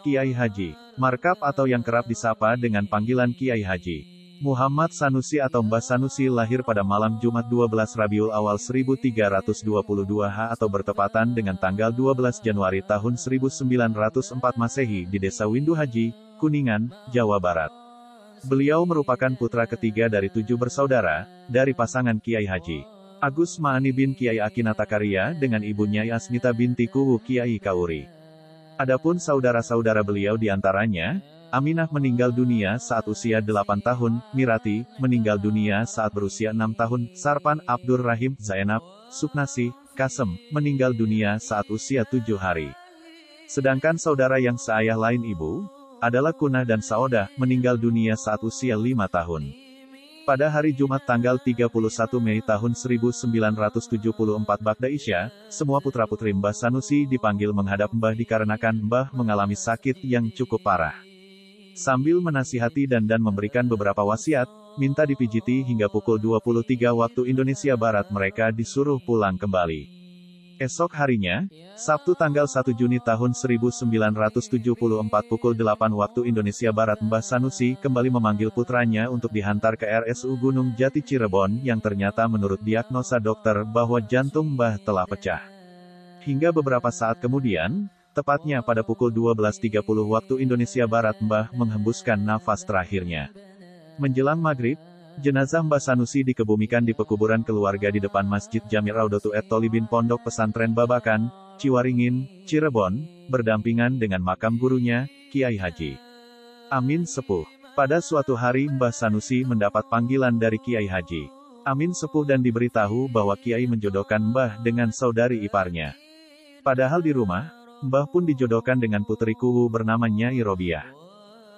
Kiai Haji, markap atau yang kerap disapa dengan panggilan Kiai Haji Muhammad Sanusi atau Mbah Sanusi lahir pada malam Jumat 12 Rabiul Awal 1322 H atau bertepatan dengan tanggal 12 Januari tahun 1904 Masehi di Desa Windu Haji, Kuningan, Jawa Barat. Beliau merupakan putra ketiga dari 7 bersaudara, dari pasangan Kiai Haji Agus Maani bin Kiai Akinata Karya dengan ibu Nyai Asmita binti Kuwu Kiai Kauri. Adapun saudara-saudara beliau diantaranya, Aminah meninggal dunia saat usia 8 tahun, Mirati, meninggal dunia saat berusia 6 tahun, Sarpan, Abdur Rahim, Zainab, Suknasi, Kasem, meninggal dunia saat usia 7 hari. Sedangkan saudara yang seayah lain ibu, adalah Kunah dan Saodah, meninggal dunia saat usia 5 tahun. Pada hari Jumat tanggal 31 Mei tahun 1974 Bagda Isya, semua putra-putri Mbah Sanusi dipanggil menghadap Mbah dikarenakan Mbah mengalami sakit yang cukup parah. Sambil menasihati dan memberikan beberapa wasiat, minta dipijiti hingga pukul 23 waktu Indonesia Barat mereka disuruh pulang kembali. Esok harinya, Sabtu tanggal 1 Juni tahun 1974 pukul 8 waktu Indonesia Barat Mbah Sanusi kembali memanggil putranya untuk dihantar ke RSU Gunung Jati Cirebon yang ternyata menurut diagnosa dokter bahwa jantung Mbah telah pecah. Hingga beberapa saat kemudian, tepatnya pada pukul 12.30 waktu Indonesia Barat Mbah menghembuskan nafas terakhirnya. Menjelang maghrib, jenazah Mbah Sanusi dikebumikan di pekuburan keluarga di depan Masjid Jami' Raudhatu et-Thalibin Pondok Pesantren Babakan, Ciwaringin, Cirebon, berdampingan dengan makam gurunya, Kiai Haji Amin Sepuh. Pada suatu hari Mbah Sanusi mendapat panggilan dari Kiai Haji Amin Sepuh dan diberitahu bahwa Kiai menjodohkan Mbah dengan saudari iparnya. Padahal di rumah, Mbah pun dijodohkan dengan putri Kuwu bernama Nyai Robiah.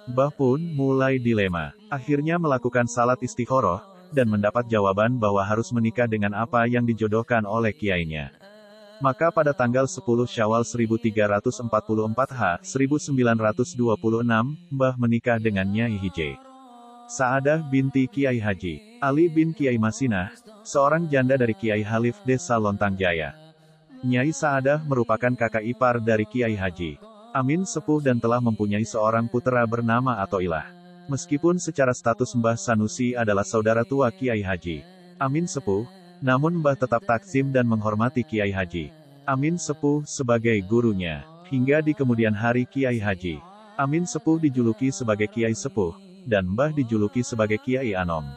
Mbah pun mulai dilema. Akhirnya melakukan salat istikhoroh, dan mendapat jawaban bahwa harus menikah dengan apa yang dijodohkan oleh kiainya. Maka pada tanggal 10 Syawal 1344 H, 1926, Mbah menikah dengan Nyai Hije Saadah binti Kiai Haji Ali bin Kiai Masinah, seorang janda dari Kiai Halif Desa Lontang Jaya. Nyai Saadah merupakan kakak ipar dari Kiai Haji Amin Sepuh dan telah mempunyai seorang putera bernama Atoilah. Meskipun secara status Mbah Sanusi adalah saudara tua Kiai Haji Amin Sepuh, namun Mbah tetap takzim dan menghormati Kiai Haji Amin Sepuh sebagai gurunya. Hingga di kemudian hari Kiai Haji Amin Sepuh dijuluki sebagai Kiai Sepuh, dan Mbah dijuluki sebagai Kiai Anom.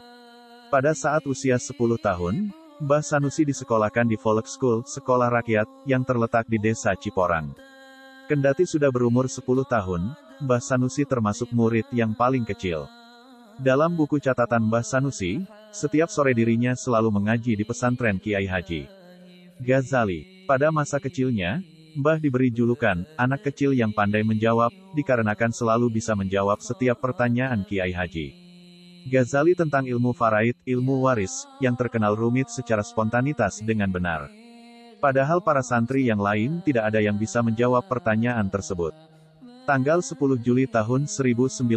Pada saat usia 10 tahun, Mbah Sanusi disekolahkan di Folk School, sekolah rakyat, yang terletak di Desa Ciporang. Kendati sudah berumur 10 tahun, Mbah Sanusi termasuk murid yang paling kecil. Dalam buku catatan Mbah Sanusi, setiap sore dirinya selalu mengaji di pesantren Kiai Haji Ghazali. Pada masa kecilnya, Mbah diberi julukan, anak kecil yang pandai menjawab, dikarenakan selalu bisa menjawab setiap pertanyaan Kiai Haji Ghazali tentang ilmu faraid, ilmu waris, yang terkenal rumit secara spontanitas dengan benar. Padahal para santri yang lain tidak ada yang bisa menjawab pertanyaan tersebut. Tanggal 10 Juli tahun 1915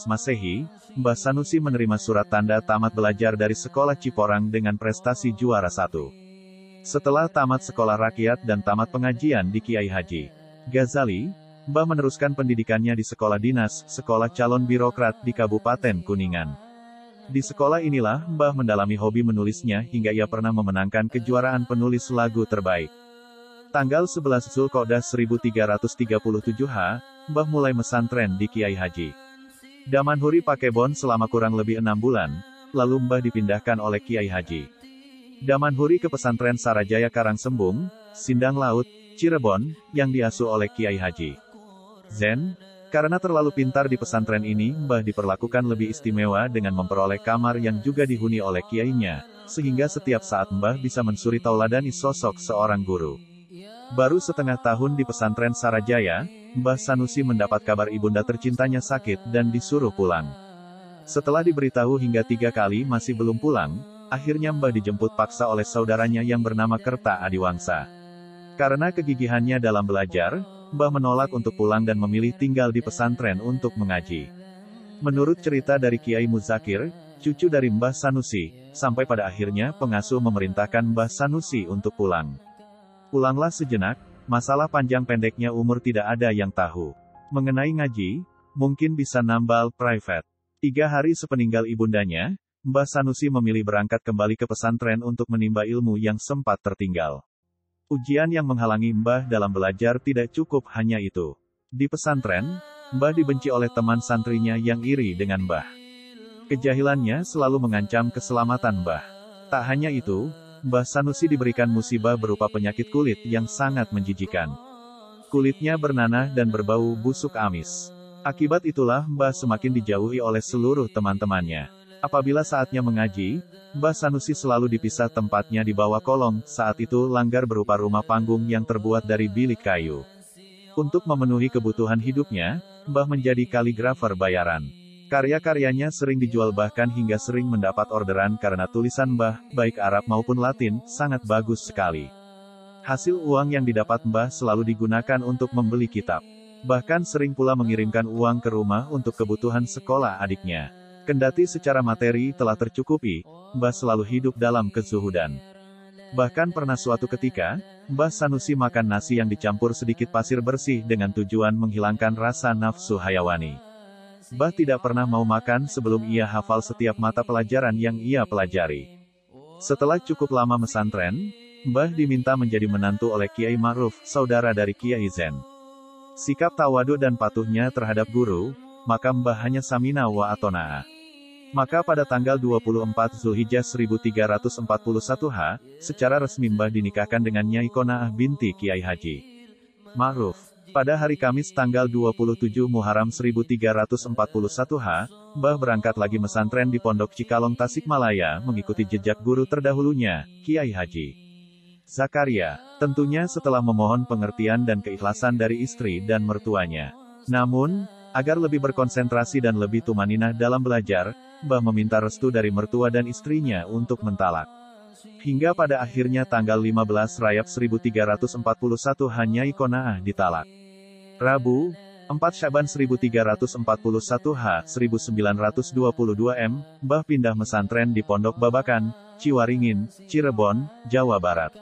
Masehi, Mbah Sanusi menerima surat tanda tamat belajar dari sekolah Ciporang dengan prestasi juara 1. Setelah tamat sekolah rakyat dan tamat pengajian di Kiai Haji Ghazali, Mbah meneruskan pendidikannya di sekolah dinas, sekolah calon birokrat di Kabupaten Kuningan. Di sekolah inilah Mbah mendalami hobi menulisnya hingga ia pernah memenangkan kejuaraan penulis lagu terbaik. Tanggal 11 Zulqa'dah 1337 H, Mbah mulai mesantren di Kiai Haji Damanhuri Pakebon selama kurang lebih 6 bulan, lalu Mbah dipindahkan oleh Kiai Haji Damanhuri ke pesantren Sarajaya Karangsembung, Sindang Laut, Cirebon, yang diasuh oleh Kiai Haji Zen. Karena terlalu pintar di pesantren ini, Mbah diperlakukan lebih istimewa dengan memperoleh kamar yang juga dihuni oleh kiainya, sehingga setiap saat Mbah bisa mensuri tauladani sosok seorang guru. Baru setengah tahun di pesantren Sarajaya, Mbah Sanusi mendapat kabar ibunda tercintanya sakit dan disuruh pulang. Setelah diberitahu hingga 3 kali masih belum pulang, akhirnya Mbah dijemput paksa oleh saudaranya yang bernama Kerta Adiwangsa. Karena kegigihannya dalam belajar, Mbah menolak untuk pulang dan memilih tinggal di pesantren untuk mengaji. Menurut cerita dari Kiai Muzakir, cucu dari Mbah Sanusi, sampai pada akhirnya pengasuh memerintahkan Mbah Sanusi untuk pulang. Pulanglah sejenak, masalah panjang pendeknya umur tidak ada yang tahu. Mengenai ngaji, mungkin bisa nambal private. 3 hari sepeninggal ibundanya, Mbah Sanusi memilih berangkat kembali ke pesantren untuk menimba ilmu yang sempat tertinggal. Ujian yang menghalangi Mbah dalam belajar tidak cukup hanya itu. Di pesantren, Mbah dibenci oleh teman santrinya yang iri dengan Mbah. Kejahilannya selalu mengancam keselamatan Mbah. Tak hanya itu, Mbah Sanusi diberikan musibah berupa penyakit kulit yang sangat menjijikan. Kulitnya bernanah dan berbau busuk amis. Akibat itulah Mbah semakin dijauhi oleh seluruh teman-temannya. Apabila saatnya mengaji, Mbah Sanusi selalu dipisah tempatnya di bawah kolong, saat itu langgar berupa rumah panggung yang terbuat dari bilik kayu. Untuk memenuhi kebutuhan hidupnya, Mbah menjadi kaligrafer bayaran. Karya-karyanya sering dijual bahkan hingga sering mendapat orderan karena tulisan Mbah, baik Arab maupun Latin, sangat bagus sekali. Hasil uang yang didapat Mbah selalu digunakan untuk membeli kitab. Bahkan sering pula mengirimkan uang ke rumah untuk kebutuhan sekolah adiknya. Kendati secara materi telah tercukupi, Mbah selalu hidup dalam kezuhudan. Bahkan pernah suatu ketika, Mbah Sanusi makan nasi yang dicampur sedikit pasir bersih dengan tujuan menghilangkan rasa nafsu hayawani. Mbah tidak pernah mau makan sebelum ia hafal setiap mata pelajaran yang ia pelajari. Setelah cukup lama mesantren, Mbah diminta menjadi menantu oleh Kiai Ma'ruf, saudara dari Kiai Zen. Sikap tawadu dan patuhnya terhadap guru, maka Mbah hanya samina wa atona'ah. Maka pada tanggal 24 Zulhijjah 1341 secara resmi Mbah dinikahkan dengan Nyai Qanaah binti Kiai Haji Ma'ruf. Pada hari Kamis tanggal 27 Muharram 1341 Mbah berangkat lagi mesantren di Pondok Cikalong Tasikmalaya mengikuti jejak guru terdahulunya, Kiai Haji Zakaria, tentunya setelah memohon pengertian dan keikhlasan dari istri dan mertuanya. Namun, agar lebih berkonsentrasi dan lebih tumaninah dalam belajar, Mbah meminta restu dari mertua dan istrinya untuk mentalak. Hingga pada akhirnya tanggal 15 Rajab 1341 Nyai Qanaah ditalak. Rabu, 4 Syaban 1341 1922 Mbah pindah mesantren di Pondok Babakan, Ciwaringin, Cirebon, Jawa Barat.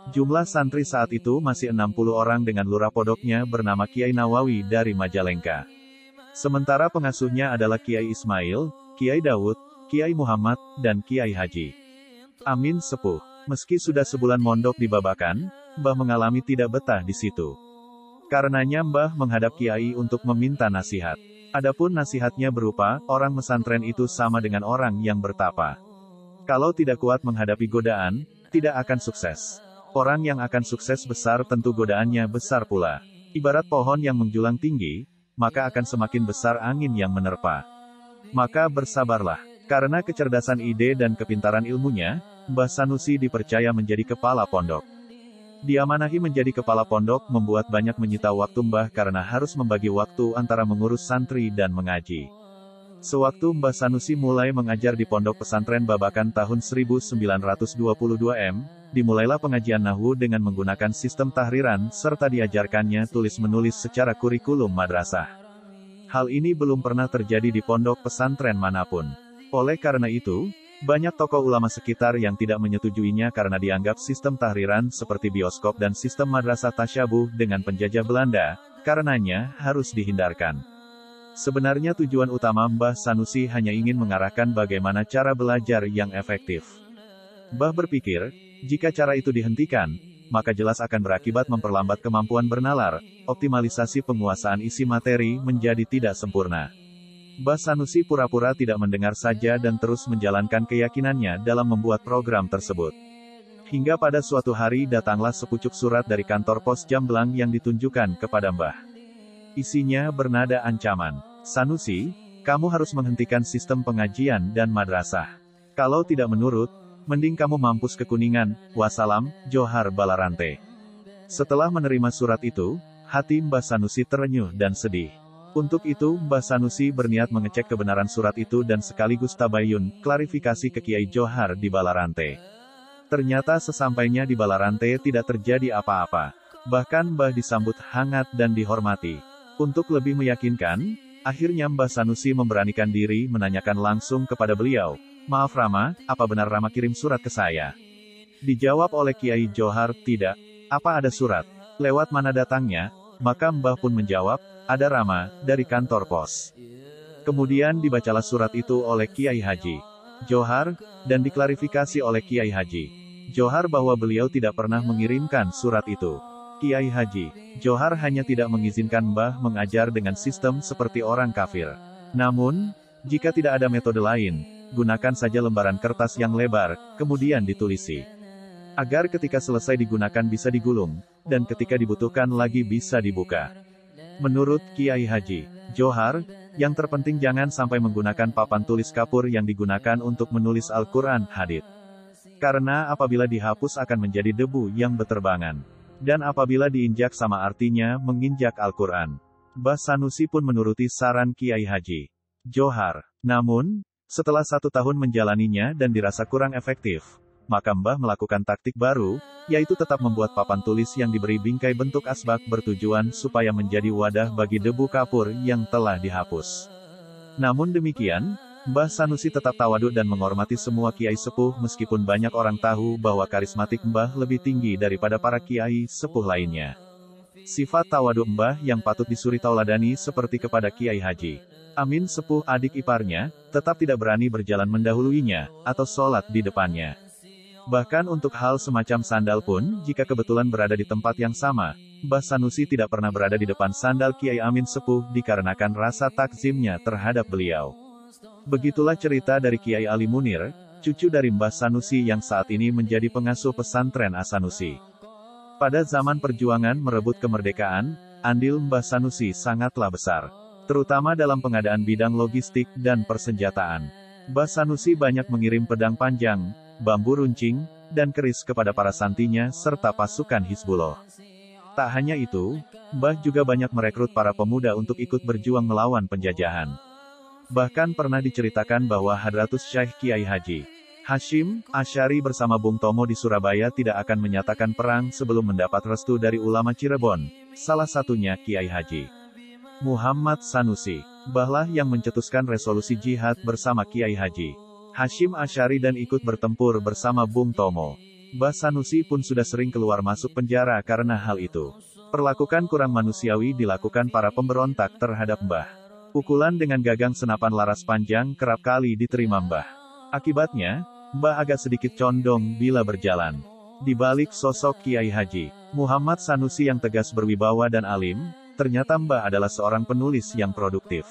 Jumlah santri saat itu masih 60 orang dengan lurah pondoknya bernama Kiai Nawawi dari Majalengka. Sementara pengasuhnya adalah Kiai Ismail, Kiai Daud, Kiai Muhammad, dan Kiai Haji Amin Sepuh. Meski sudah sebulan mondok di Babakan, Mbah mengalami tidak betah di situ. Karenanya Mbah menghadap Kiai untuk meminta nasihat. Adapun nasihatnya berupa, orang mesantren itu sama dengan orang yang bertapa. Kalau tidak kuat menghadapi godaan, tidak akan sukses. Orang yang akan sukses besar tentu godaannya besar pula. Ibarat pohon yang menjulang tinggi, maka akan semakin besar angin yang menerpa. Maka bersabarlah. Karena kecerdasan ide dan kepintaran ilmunya, Mbah Sanusi dipercaya menjadi kepala pondok. Diamanahi menjadi kepala pondok membuat banyak menyita waktu Mbah karena harus membagi waktu antara mengurus santri dan mengaji. Sewaktu Mbah Sanusi mulai mengajar di Pondok Pesantren Babakan tahun 1922 dimulailah pengajian Nahwu dengan menggunakan sistem tahriran, serta diajarkannya tulis-menulis secara kurikulum madrasah. Hal ini belum pernah terjadi di pondok pesantren manapun. Oleh karena itu, banyak tokoh ulama sekitar yang tidak menyetujuinya karena dianggap sistem tahriran seperti bioskop dan sistem madrasah tasyabuh dengan penjajah Belanda, karenanya harus dihindarkan. Sebenarnya tujuan utama Mbah Sanusi hanya ingin mengarahkan bagaimana cara belajar yang efektif. Mbah berpikir, jika cara itu dihentikan, maka jelas akan berakibat memperlambat kemampuan bernalar, optimalisasi penguasaan isi materi menjadi tidak sempurna. Mbah Sanusi pura-pura tidak mendengar saja dan terus menjalankan keyakinannya dalam membuat program tersebut. Hingga pada suatu hari datanglah sepucuk surat dari kantor pos Jamblang yang ditunjukkan kepada Mbah. Isinya bernada ancaman. Sanusi, kamu harus menghentikan sistem pengajian dan madrasah. Kalau tidak menurut, mending kamu mampus ke Kuningan, wassalam, Johar Balarante. Setelah menerima surat itu, hati Mbah Sanusi terenyuh dan sedih. Untuk itu, Mbah Sanusi berniat mengecek kebenaran surat itu dan sekaligus tabayun, klarifikasi ke Kiai Johar di Balarante. Ternyata sesampainya di Balarante tidak terjadi apa-apa. Bahkan Mbah disambut hangat dan dihormati. Untuk lebih meyakinkan, akhirnya Mbah Sanusi memberanikan diri menanyakan langsung kepada beliau, "Maaf Rama, apa benar Rama kirim surat ke saya?" Dijawab oleh Kiai Johar, "Tidak. Apa ada surat? Lewat mana datangnya?" Maka Mbah pun menjawab, ada Rama, dari kantor pos. Kemudian dibacalah surat itu oleh Kiai Haji Johar, dan diklarifikasi oleh Kiai Haji Johar bahwa beliau tidak pernah mengirimkan surat itu. Kiai Haji Johar hanya tidak mengizinkan Mbah mengajar dengan sistem seperti orang kafir. Namun, jika tidak ada metode lain, gunakan saja lembaran kertas yang lebar, kemudian ditulisi. Agar ketika selesai digunakan bisa digulung, dan ketika dibutuhkan lagi bisa dibuka. Menurut Kiai Haji Johar, yang terpenting jangan sampai menggunakan papan tulis kapur yang digunakan untuk menulis Al-Quran, hadits. Karena apabila dihapus akan menjadi debu yang beterbangan. Dan apabila diinjak sama artinya menginjak Al-Quran. Mbah Sanusi pun menuruti saran Kiai Haji Johar. Namun, setelah 1 tahun menjalaninya dan dirasa kurang efektif, maka Mbah melakukan taktik baru, yaitu tetap membuat papan tulis yang diberi bingkai bentuk asbak bertujuan supaya menjadi wadah bagi debu kapur yang telah dihapus. Namun demikian, Mbah Sanusi tetap tawaduk dan menghormati semua kiai sepuh meskipun banyak orang tahu bahwa karismatik Mbah lebih tinggi daripada para kiai sepuh lainnya. Sifat tawaduk Mbah yang patut disuri tauladani seperti kepada Kiai Haji Amin sepuh adik iparnya, tetap tidak berani berjalan mendahuluinya, atau sholat di depannya. Bahkan untuk hal semacam sandal pun, jika kebetulan berada di tempat yang sama, Mbah Sanusi tidak pernah berada di depan sandal Kiai Amin sepuh dikarenakan rasa takzimnya terhadap beliau. Begitulah cerita dari Kiai Ali Munir, cucu dari Mbah Sanusi yang saat ini menjadi pengasuh pesantren As-Sanusi. Pada zaman perjuangan merebut kemerdekaan, andil Mbah Sanusi sangatlah besar, terutama dalam pengadaan bidang logistik dan persenjataan. Mbah Sanusi banyak mengirim pedang panjang, bambu runcing, dan keris kepada para santinya serta pasukan Hizbullah. Tak hanya itu, Mbah juga banyak merekrut para pemuda untuk ikut berjuang melawan penjajahan. Bahkan pernah diceritakan bahwa Hadratus Syekh Kiai Haji Hashim Asy'ari bersama Bung Tomo di Surabaya tidak akan menyatakan perang sebelum mendapat restu dari ulama Cirebon, salah satunya Kiai Haji Muhammad Sanusi. Mbahlah yang mencetuskan resolusi jihad bersama Kiai Haji Hashim Asy'ari dan ikut bertempur bersama Bung Tomo. Mbah Sanusi pun sudah sering keluar masuk penjara karena hal itu. Perlakukan kurang manusiawi dilakukan para pemberontak terhadap Mbah. Pukulan dengan gagang senapan laras panjang kerap kali diterima Mbah. Akibatnya, Mbah agak sedikit condong bila berjalan. Di balik sosok Kiai Haji Muhammad Sanusi yang tegas berwibawa dan alim, ternyata Mbah adalah seorang penulis yang produktif.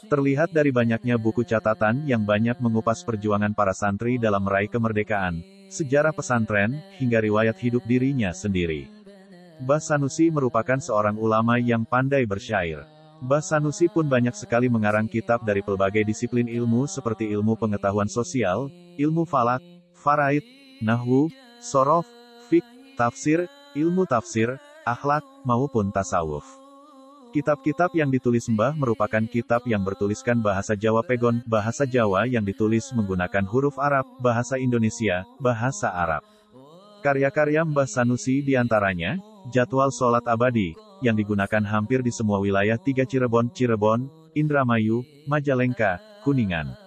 Terlihat dari banyaknya buku catatan yang banyak mengupas perjuangan para santri dalam meraih kemerdekaan, sejarah pesantren, hingga riwayat hidup dirinya sendiri. Mbah Sanusi merupakan seorang ulama yang pandai bersyair. Mbah Sanusi pun banyak sekali mengarang kitab dari pelbagai disiplin ilmu seperti ilmu pengetahuan sosial, ilmu falak, faraid, nahwu, sorof, fiqh, tafsir, ilmu tafsir, akhlak, maupun tasawuf. Kitab-kitab yang ditulis Mbah merupakan kitab yang bertuliskan bahasa Jawa Pegon, bahasa Jawa yang ditulis menggunakan huruf Arab, bahasa Indonesia, bahasa Arab. Karya-karya Mbah Sanusi diantaranya, Jadwal Sholat Abadi, yang digunakan hampir di semua wilayah 3 Cirebon, Indramayu, Majalengka, Kuningan.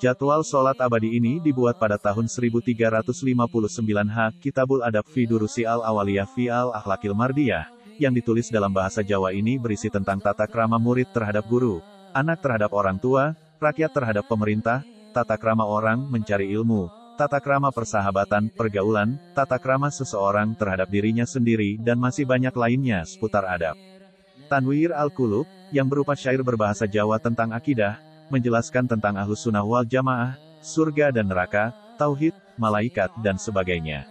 Jadwal Sholat Abadi ini dibuat pada tahun 1359 Kitabul Adab fi Durusi al-Awaliyah fi al-Akhlaqil Mardiyah, yang ditulis dalam bahasa Jawa ini berisi tentang tata krama murid terhadap guru, anak terhadap orang tua, rakyat terhadap pemerintah, tata krama orang mencari ilmu, tata krama persahabatan, pergaulan, tata krama seseorang terhadap dirinya sendiri dan masih banyak lainnya seputar adab. Tanwir al-Qulub, yang berupa syair berbahasa Jawa tentang akidah, menjelaskan tentang Ahlus Sunnah wal Jamaah, surga dan neraka, tauhid, malaikat, dan sebagainya.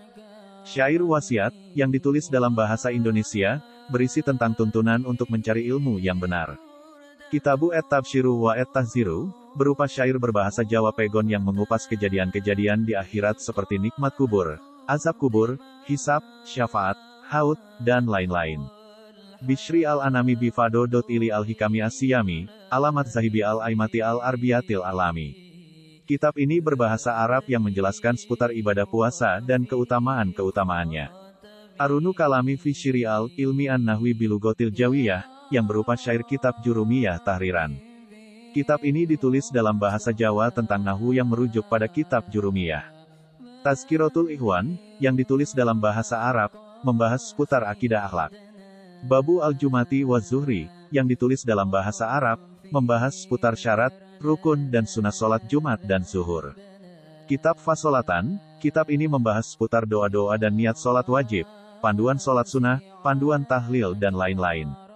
Syair wasiat, yang ditulis dalam bahasa Indonesia, berisi tentang tuntunan untuk mencari ilmu yang benar. Kitabu at-Tabsyiru wa at-Tahziru, berupa syair berbahasa Jawa Pegon yang mengupas kejadian-kejadian di akhirat seperti nikmat kubur, azab kubur, hisab, syafaat, haud, dan lain-lain. Bishri al-Anami bifado.ili al-Hikami as-Siyami, alamat Zahibi al-Aimati al-Arbiyatil alami. Kitab ini berbahasa Arab yang menjelaskan seputar ibadah puasa dan keutamaan-keutamaannya. Arunu Kalami fi Syiri'al Ilmi an-Nahwi bilugotil Jawiyah, yang berupa syair kitab Jurumiyah Tahriran. Kitab ini ditulis dalam bahasa Jawa tentang nahwu yang merujuk pada kitab Jurumiyah. Tazkiratul Ikhwan, yang ditulis dalam bahasa Arab, membahas seputar akidah akhlak. Babu al-Jumati wa Zuhri, yang ditulis dalam bahasa Arab, membahas seputar syarat, rukun dan sunnah sholat Jumat dan zuhur. Kitab Fasolatan, kitab ini membahas seputar doa-doa dan niat sholat wajib, panduan sholat sunnah, panduan tahlil dan lain-lain.